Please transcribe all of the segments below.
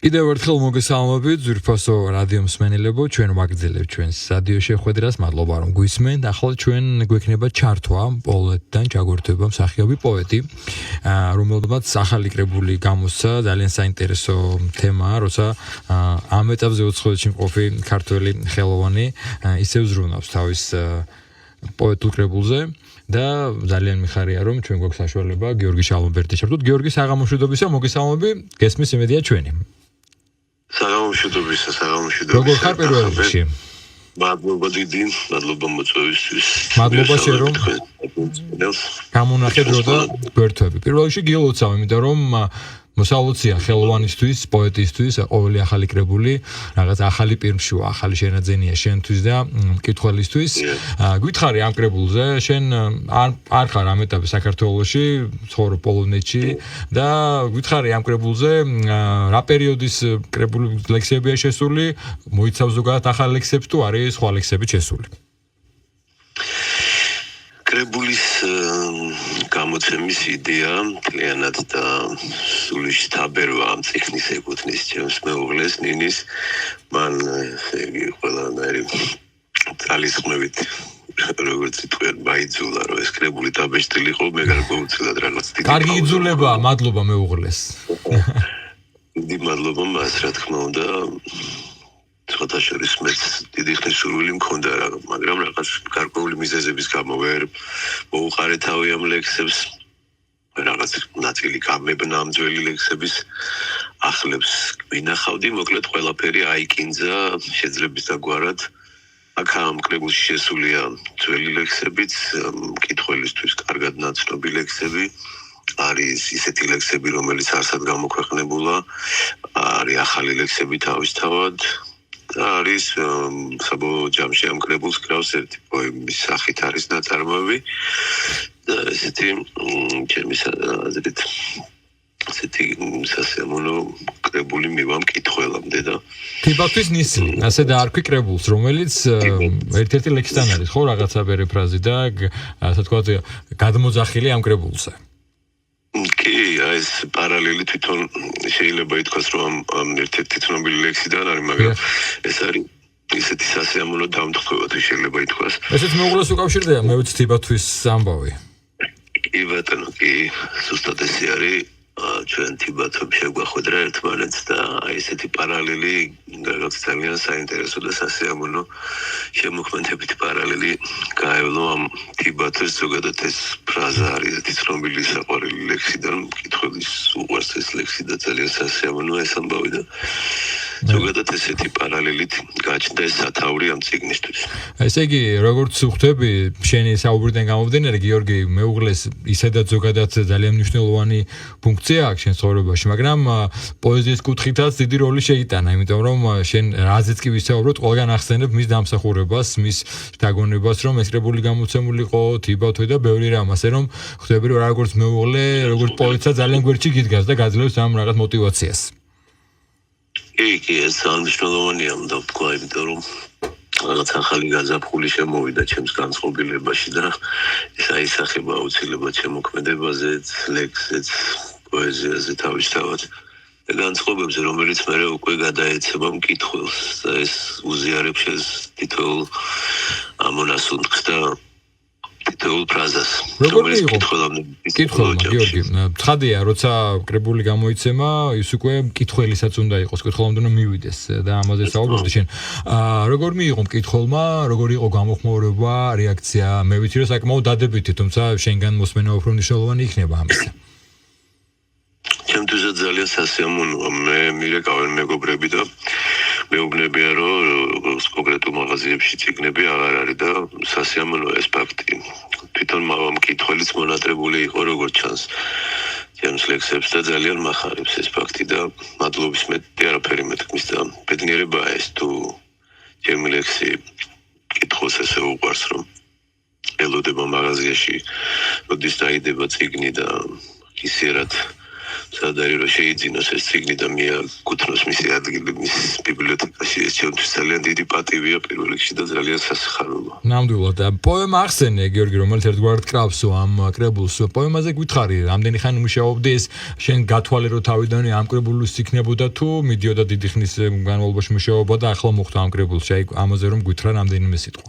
კიდევ ერთხელ მოგესალმებით ძვირფასო რადიო მსმენელებო, ჩვენ ვაგრძელებთ ჩვენს რადიო შეხვედრას, მადლობა რომ გვისმენთ. ახლა ჩვენ გვექნება ჩართვა პოლეტიდან ჩაგვერთვება მსახიობი პოეტი, რომელმაც ახალი კრებული გამოსცა, ძალიან საინტერესო თემაა, როცა ამ ეტაპზე უცხოეთში მყოფი ქართველი ხელოვანი ისევ ზრუნავს თავის პოეტურ კრებულზე. და ძალიან მიხარია რომ ჩვენ გვაქვს საშუალება გიორგი შალომბერტი ჩართოთ. გიორგი, საღამოშვიდობისა, მოგესალმები, გესმის იმედია ჩვენი. საღამოშვიდობისა. როგორ ხარ პირველ რიგში? მადლობა დიდი, მადლობა მოწვევისთვის. მადლობა შენ რომ გამონახე დრო და გვერთვები. პირველ რიგში გილოცავ, იმიტომ რომ მოსალოცია ხელოვანისთვის, პოეტისთვის, ყოველი ახალი კრებული, რაღაც ახალი პირმშოა, ახალი შენაძენია შენთვის და მკითხველისთვის. გითხარი ამ კრებულზე, შენ არ ხარ ამ ეტაპზე საქართველოში, ცხოვრობ პოლონეთში და გითხარი ამ კრებულზე, რა პერიოდის კრებული ლექსებია შესული, მოიცავს ზოგადად ახალ ლექსებს თუ არის სხვა ლექსები შესული? კრებულის გამოცემის იდეა მთლიანად და სულიშ თაბერვა ამ წიგნის ეკუთვნის ჩემს მეუღლეს ნინის. მან ყველანაირი ძალისხმევით როგორც იტყვიან მაიძულა რომ ეს კრებული დაბეჭდილიყო, მე გარკვეულწილად რაღაც დიდი კარგი იძულება, მადლობა მეუღლეს. დიდი მადლობა მას, რა თქმა უნდა. შორის მეც დიდი ხნის სურვილი მქონდა, მაგრამ რაღაც გარკვეული მიზეზების გამო ვერ მოუყარე თავი ამ ლექსებს. რაღაც ნაწილი გამებნამძველი ლექსების ახლებს ვინახავდი, მოკლედ ყველაფერი აიკინძა შეძლებისდაგვარად. აქ ამ კრებულში შესულია ძველი ლექსებიც, მკითხველისთვის კარგად ნაცნობი ლექსები. არის ისეთი ლექსები, რომელიც არსად გამოქვეყნებულა, არის ახალი ლექსები თავისთავად. არის საბოლოო ჯამში ამ კრებულს კრავს ერთი პოემის სახით არის ნაწარმოები და ესეთი ჩემი აზრით ესეთი სასიამოვნო კრებული მივა მკითხველამდე და თიბათვის ნისი, ასე დაარქვი კრებულს, რომელიც ერთ-ერთი ლექსთან არის, ხო, რაღაცა პერიფრაზი და ასე თქვა გადმოძახილი ამ კრებულზე. კი, ეს პარალელი თვითონ შეიძლება ითქვას, რომ ამ ერთ-ერთი ცნობილი ლექსიდან არის, მაგრამ ეს არის ისეთი სასიამოვნო დამთხოვა, თუ შეიძლება ითქვას. ესეც მეუღლეს უკავშირდება, მე ვიცი თიბათვის ამბავი. კი ბატონო, კი, ზუსტად ესე არის. ჩვენ თიბათობ შეგვახვედრა ერთმანეთს და ესეთი პარალელი რაღაც ძალიან საინტერესო და სასიამოვნო შემოქმედებითი პარალელი გაევლო ამ თიბათოს. ზოგადად ეს ფრაზა არის ესეთი ცნობილი საყვარელი ლექსიდან, მკითხველის უყვარს ეს ლექსი და ძალიან სასიამოვნოა ეს ამბავი და ზოგადად ესეთი პარალელით გაჩნდა ეს სათაური ამ წიგნისთვის. ესე იგი, როგორც ხვდები, შენი საუბრიდან გამომდინარე, გიორგი, მეუღლეს ისედაც ზოგადად ძალიან მნიშვნელოვანი ფუნქცია აქვს შენ ცხოვრებაში, მაგრამ პოეზიის კუთხითაც დიდი როლი შეიტანა, იმიტომ რომ შენ რაზეც კი ვისაუბროთ, ყველგან ახსენებ მის დამსახურებას, მის შთაგონებას, რომ ეს კრებული გამოცემულიყო, თიბათვე და ბევრი რამ, ასე რომ ხვდები, რომ როგორც მეუღლე, როგორც პოეტსაც ძალიან გვერდში გიდგას და გაძლევს ამ რაღაც мотиваციას. კი, ეს მნიშვნელოვანია, უნდა ვთქვა, იმიტომ რომ რაღაც ახალი გაზაფხული შემოვიდა ჩემს განწყობილებაში და ეს აისახება აუცილებლად შემოქმედებაზეც, ლექსზეც, პოეზიაზე თავისთავად და განწყობებზე, რომელიც მე უკვე გადაეცემა მკითხველს და ეს უზიარებს ეს თითოეულ ამონასუნთქს და თითოეულ ფრაზას. როგორ იყო? კითხვა, გიორგი, ცხადია, როცა კრებული გამოიცემა, ის უკვე მკითხველისაც უნდა იყოს, კითხველამდე უნდა მივიდეს და ამაზე საუბრობდი შენ. როგორ მიიღო მკითხველმა, როგორი იყო გამოხმაურება, რეაქცია? მე ვიცი, რომ საკმაოდ დადებითი, თუმცა შენგან მოსმენა უფრო მნიშვნელოვანი იქნება ამის. ჩემთვისაც ძალიან სასიამოვნოა. მე მირეკავენ მეგობრები და მეუბნებიან, რომ კონკრეტულ მაღაზიებში წიგნები აღარ არის და სასიამოვნოა ეს ფაქტი. თვითონ მკითხველიც მონატრებული იყო, როგორც ჩანს ჩემს ლექსებს და ძალიან მახარებს ეს ფაქტი და მადლობის მეტი არაფერი მეთქმის და ბედნიერებაა ეს თუ ჩემი ლექსი მკითხველს ესე უყვარს, რომ ელოდება მაღაზიაში, როდის დაიდება წიგნი და ისერად სადარი რომ შეიძინოს ეს წიგნი და მიაკუთვნოს მისი ადგილი მის ბიბლიოთეკაში, ეს ჩემთვის ძალიან დიდი პატივია პირველ რიგში და ძალიან სასიხარულო. ნამდვილად. პოემა ახსენე გიორგი, რომელიც ერთგვარად კრავს ამ კრებულს. პოემაზე გითხარი, რამდენი ხანი მუშაობდი ეს შენ გათვალე რომ თავიდან ამ კრებულის იქნებოდა თუ მიდიოდა დიდი ხნის განმავლობაში მუშაობა და ახლა მოხდა ამ კრებულში, აი ამაზე რომ გითხრა რამდენიმე სიტყვა.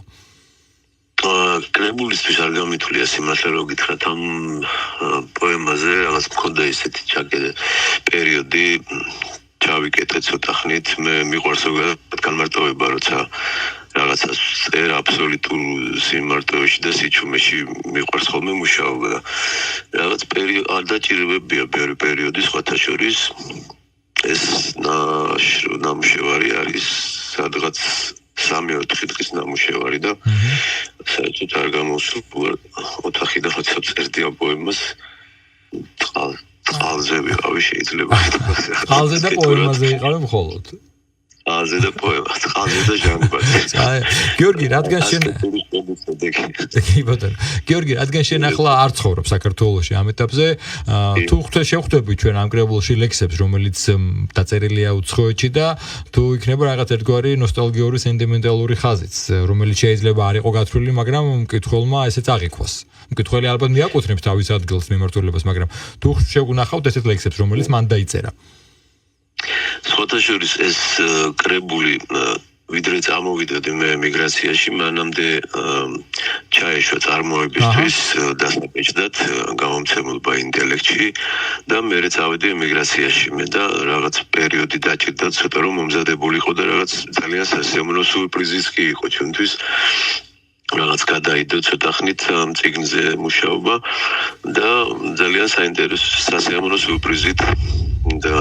კრებულისთვის არ გამითვლია სიმართლე რომ გითხრათ ამ პოემაზე რაღაც მქონდა ისეთი ჩაკეტე პერიოდი ჩავიკეტე ცოტა ხნით მე მიყვარს ზოგადად განმარტოვება როცა რაღაცას წერ აბსოლუტურ სიმარტოვეში და სიჩუმეში მიყვარს ხოლმე მუშაობა და რაღაც პერიოდი არ დაჭირებებია ბევრი პერიოდი სხვათა შორის ეს ნამუშევარი არის სადღაც 3-4 დღის ნამუშევარი და საერთოდ არ გამოსულა ოთახი და როცა წერდი ამ პოემას წყალზე ვიყავი შეიძლება წყალზე და პოემაზე იყავი მხოლოდ წყალზე და პოემა წყალზე და ჟანგბადზე გიორგი რადგან შენ გიორგი რადგან შენ ახლა არ ცხოვრობ საქართველოში ამ ეტაპზე თუ შევხვდები ჩვენ ამ კრებულში ლექსებს რომელიც დაწერილია უცხოეთში და თუ იქნება რაღაც ერთგვარი ნოსტალგიური სენტიმენტალური ხაზიც რომელიც შეიძლება არ იყო გათვლილი მაგრამ მკითხველმა ესეც აღიქვას მკითხველი ალბათ მიაკუთვნებს თავის ადგილს მიმართულებას მაგრამ თუ შეგუნახავთ ესეთ ლექსებს რომელიც მან დაიწერა სხვათა შორის ეს კრებული ვიდრე წამოვიდოდი მე ემიგრაციაში მანამდე ჩაეშვა წარმოებისთვის დასაბეჭდად გამომცემლობა ინტელექტში და მერე წავედი ემიგრაციაში მე და რაღაც პერიოდი დაჭირდა ცოტა რომ მომზადებულიყო და რაღაც ძალიან სასიამოვნო სურპრიზიც კი იყო ჩვენთვის რაღაც გადაიდო ცოტა ხნით წიგნზე მუშაობა და ძალიან საინტერესო სასიამოვნო სურპრიზით და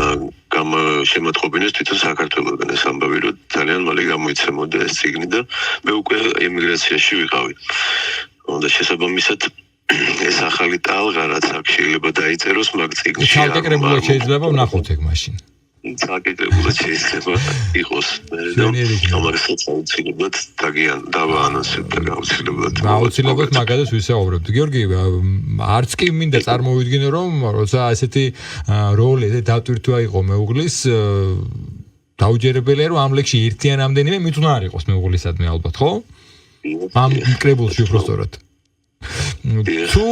შემოწყობინეს თვითონ საქართველოსგან ეს ამბავი რომ ძალიან მალე გამოიცემოდა ეს წიგნი და მე უკვე ემიგრაციაში ვიყავი. და შესაბამისად ეს ახალი ტალღა რაც აქ შეიძლება დაიწეროს მაგ წიგნში. ჩაკეკრებულად შეიძლება ვნახოთ ეგ მაშინ. ჩაკეკრებულად შეიძლება იყოს და ამასაც აუცილებლად დავაანონსებ და აუცილებლად მაგასაც ვისაუბრებთ. გიორგი, არც კი მინდა წარმოვიდგინო რომ როცა ესეთი როლი დატვირთვა იყო მეუღლის დაუჯერებელია რომ ამ ლექსში ერთიან რამდენიმე მით უნდა არ იყოს მეუღლისადმი ალბათ, ხო? ამ კრებულში უბრალოდ თუ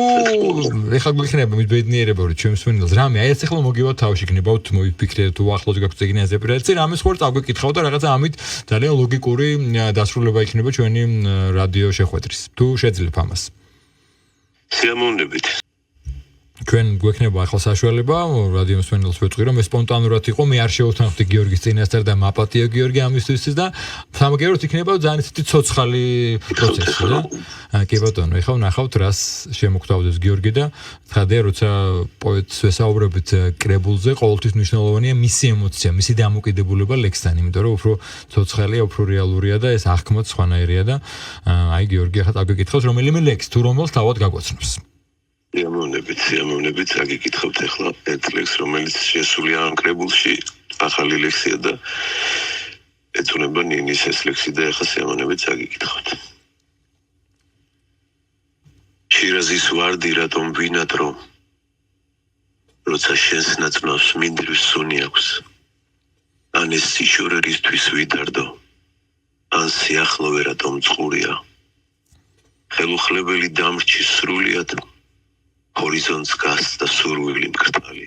ეხლა გვიქნება მის ბედნიერება რომ ჩემს მენელს რამე აი ეს ახლა მოგივა თავში გნებავთ მოვიფიქრეთ თუ ახლოს გაქვთ წიგნი ასე პრეცი რამეს ხوار წაგვიკითხავ და რაღაცა ამით ძალიან ლოგიკური დასრულება იქნება ჩვენი რადიო შეხვედრის თუ შეძლებ ამას სიამოვნებით ჩვენ გვექნება ახლა საშუალება რადიო მსმენელს ვეთქვი რომ ეს სპონტანურად იყო მე არ შევთანხმდი გიორგის წინასწარ და მაპატიო გიორგი ამისთვის და სამაგეროთ იქნება ძალიან ისეთი ცოცხალი პროცესი და კი ბატონო ეხლა ვნახავთ რას შემოგთავაზებს გიორგი და თხადია როცა პოეტს ვესაუბრებით კრებულზე ყოველთვის მნიშვნელოვანია მისი ემოცია მისი დამოკიდებულება ლექსთან იმიტომ რომ უფრო ცოცხალია უფრო რეალურია და ეს აღქმაც სხვანაირია და აი გიორგი ახლა წაგვიკითხავს რომელიმე ლექს თუ რომელს თავად გაგვაცნობს სიამოვნებით, აგიკითხავთ ახლა ერთ ლექსს, რომელიც შესულია ამ კრებულში, ახალი ლექსია და ეძღვნება ნინის ეს ლექსი და ახლა სიამოვნებით აგიკითხავთ. შირაზის ვარდი რატომ ვინატრო, როცა შენს ნაცნობს მინდვრის სუნი აქვს, ან ეს სიშორერისთვის ვიდარდო, ან სიახლოვე რატომ წყურია, ხელუხლებელი დამრჩი სრულიად, ჰორიზონტს გასცდა სურვილი მკრთალი.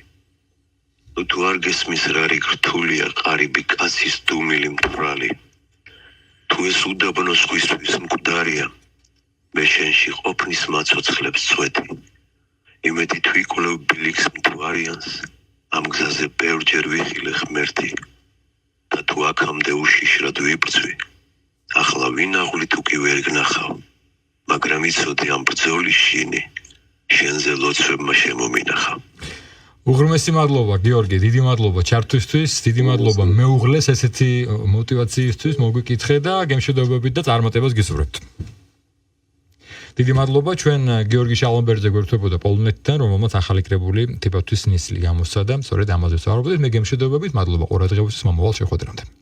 თუ არ გესმის რა რიგრთულია ყარიბი კაცის დუმილი მტვრალი. თუ ეს უდაბნო სხვისთვის მკვდარია, მე შენში ყოფნის მაცოცხლებს წვეთი. იმედი თუ იკვლევ ბილიქს მტვარიანს, ამ გზაზე ბევრჯერ ვიხილე ღმერთი. და თუ აქამდე უშიშრად ვიბრძვი, ახლა ვინაღვლი თუ კი ვერ გნახავ, მაგრამ იცოდი ამ ბრძოლის შინი. შენზე ლოცვებმა შემომინახა. უღრმესი მადლობა გიორგი, დიდი მადლობა ჩართვისთვის, დიდი მადლობა მეუღლეს ესეთი мотиваციისთვის მოგვიკითხე და გემშვიდობებით და წარმატებას გისურვებთ. დიდი მადლობა ჩვენ გიორგი შალომბერძე გვერდთვებოდა პოლონეთიდან, რომელმაც ახალი კრებული თებათვის ნისლი გამოსცა და სწორედ ამაზე ვსაუბრობდით. მე გემშვიდობებით, მადლობა ყურადღებისთვის, მომავალ შეხვედრამდე.